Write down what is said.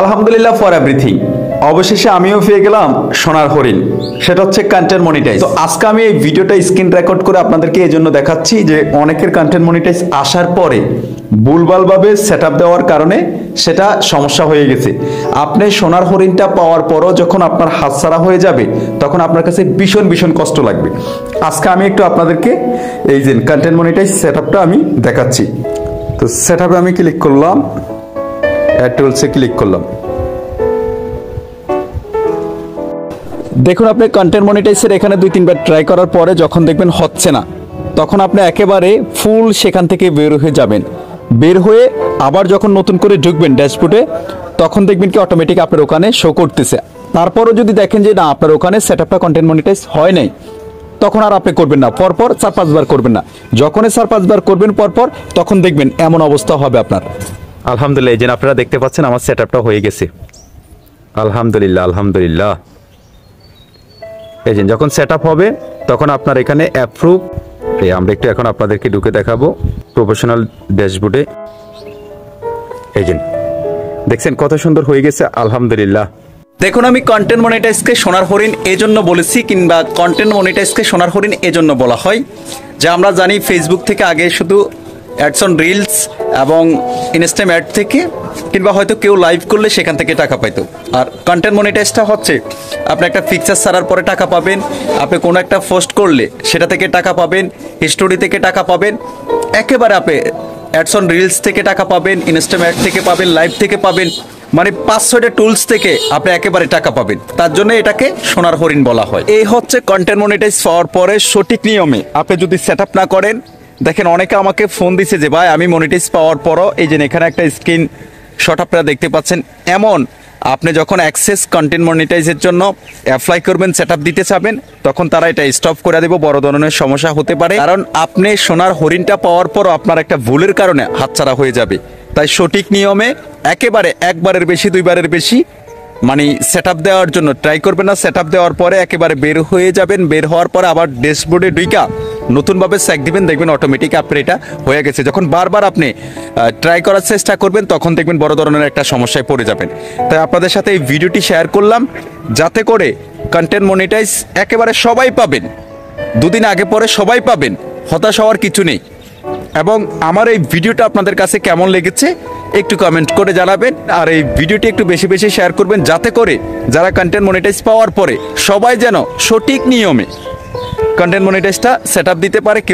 আলহামদুলিল্লাহ for everything. অবশেষে আমিও পেয়ে গেলাম সোনার হরিণ, সেটা হচ্ছে কন্টেন্ট মনিটাইজ। তো আজকে আমি এই ভিডিওটা স্ক্রিন রেকর্ড করে আপনাদেরকে এই জন্য দেখাচ্ছি যে অনেকের কন্টেন্ট মনিটাইজ আসার পরে ভুলভালভাবে সেটআপ দেওয়ার কারণে সেটা সমস্যা হয়ে গেছে। আপনি সোনার হরিণটা পাওয়ার পরও যখন আপনার হাতছাড়া হয়ে যাবে তখন আপনার কাছে ভীষণ ভীষণ কষ্ট লাগবে। আজকে আমি একটু আপনাদেরকে এই যে কন্টেন্ট মনিটাইজ সেটআপটা আমি দেখাচ্ছি। তো সেটআপে আমি ক্লিক করলাম, অ্যাড টুলসে ক্লিক করলাম। দেখুন আপনি কন্টেন্ট মনিটাইজের এখানে 2-3 বার ট্রাই করার পরে যখন দেখবেন হচ্ছে না, তখন আপনি একেবারে ফুল সেখান থেকে বের হয়ে যাবেন। বের হয়ে আবার যখন নতুন করে ঢুকবেন ড্যাশবোর্ডে, তখন দেখবেন কি অটোমেটিক আপনার ওখানে শো করতেছে। তারপরও যদি দেখেন যে না আপনার ওখানে সেটআপটা কন্টেন্ট মনিটাইজ হয় নাই, তখন আর আপনি করবেন না, পরপর 4-5 বার করবেন না। যখনই 4-5 বার করবেন পরপর, তখন দেখবেন এমন অবস্থা হবে আপনার। আলহামদুলিল্লাহ, এই যে আপনারা দেখতে পাচ্ছেন আমার সেটআপটা হয়ে গেছে। আলহামদুলিল্লাহ আলহামদুলিল্লাহ। এই যে যখন সেটআপ হবে তখন আপনার এখানে অ্যাপ্রুভ, আমরা একটু এখন আপনাদেরকে ঢুকে দেখাবো প্রফেশনাল ড্যাশবোর্ডে। এই যে দেখছেন কত সুন্দর হয়ে গেছে, আলহামদুলিল্লাহ। দেখুন আমি কন্টেন্ট মনিটাইজকে সোনার হরিণ এজন্য বলেছি, কিংবা কন্টেন্ট মনিটাইজকে সোনার হরিণ এজন্য বলা হয় যে আমরা জানি ফেসবুক থেকে আগে শুধু অ্যাডস অন রিলস এবং ইনস্টাগ্রাম অ্যাড থেকে, কিংবা হয়তো কেউ লাইভ করলে সেখান থেকে টাকা পাইতো। আর কন্টেন্ট মনিটাইজটা হচ্ছে আপনি একটা পিকচার ছাড়ার পরে টাকা পাবেন, আপনি কোনো একটা পোস্ট করলে সেটা থেকে টাকা পাবেন, হিস্টোরি থেকে টাকা পাবেন, একেবারে আপনি অ্যাডস অন রিলস থেকে টাকা পাবেন, ইনস্টাগ্রাম অ্যাড থেকে পাবেন, লাইভ থেকে পাবেন, মানে 5-6টা টুলস থেকে আপনি একেবারে টাকা পাবেন। তার জন্য এটাকে সোনার হরিণ বলা হয়। এই হচ্ছে কন্টেন্ট মনিটাইজ পাওয়ার পরে সঠিক নিয়মে আপনি যদি সেটআপ না করেন। দেখেন অনেকে আমাকে ফোন দিছে যে ভাই আমি মনিটাইজ পাওয়ার পরও, এই যে এখানে একটা স্ক্রিন শট আপনারা দেখতে পাচ্ছেন, এমন আপনি যখন অ্যাক্সেস কন্টেন্ট মনিটাইজের জন্য অ্যাপ্লাই করবেন, সেটআপ দিতে চাবেন, তখন তারা এটা স্টপ করে দেব। বড় ধরনের সমস্যা হতে পারে, কারণ আপনি সোনার হরিণটা পাওয়ার পরও আপনার একটা ভুলের কারণে হাতছাড়া হয়ে যাবে। তাই সঠিক নিয়মে একেবারে একবারের বেশি 2 বারের বেশি মানে সেটআপ দেওয়ার জন্য ট্রাই করবেন না। সেটআপ দেওয়ার পরে একেবারে বের হয়ে যাবেন। বের হওয়ার পরে আবার ড্যাশবোর্ডে ঢুইকা নতুনভাবে চেক দিবেন, দেখবেন অটোমেটিক আপনার এটা হয়ে গেছে। যখন বারবার আপনি ট্রাই করার চেষ্টা করবেন তখন দেখবেন বড় ধরনের একটা সমস্যায় পড়ে যাবেন। তাই আপনাদের সাথে এই ভিডিওটি শেয়ার করলাম, যাতে করে কন্টেন্ট মনিটাইজ একেবারে সবাই পাবেন, 2 দিন আগে পরে সবাই পাবেন, হতাশ হওয়ার কিছু নেই। এবং আমার এই ভিডিওটা আপনাদের কাছে কেমন লেগেছে একটু কমেন্ট করে জানাবেন। আর এই ভিডিওটি একটু বেশি বেশি শেয়ার করবেন, যাতে করে যারা কন্টেন্ট মনিটাইজ পাওয়ার পরে সবাই যেন সঠিক নিয়মে কন্টেন্ট মনিটাইজটা সেটআপ দিতে পারে। কেউ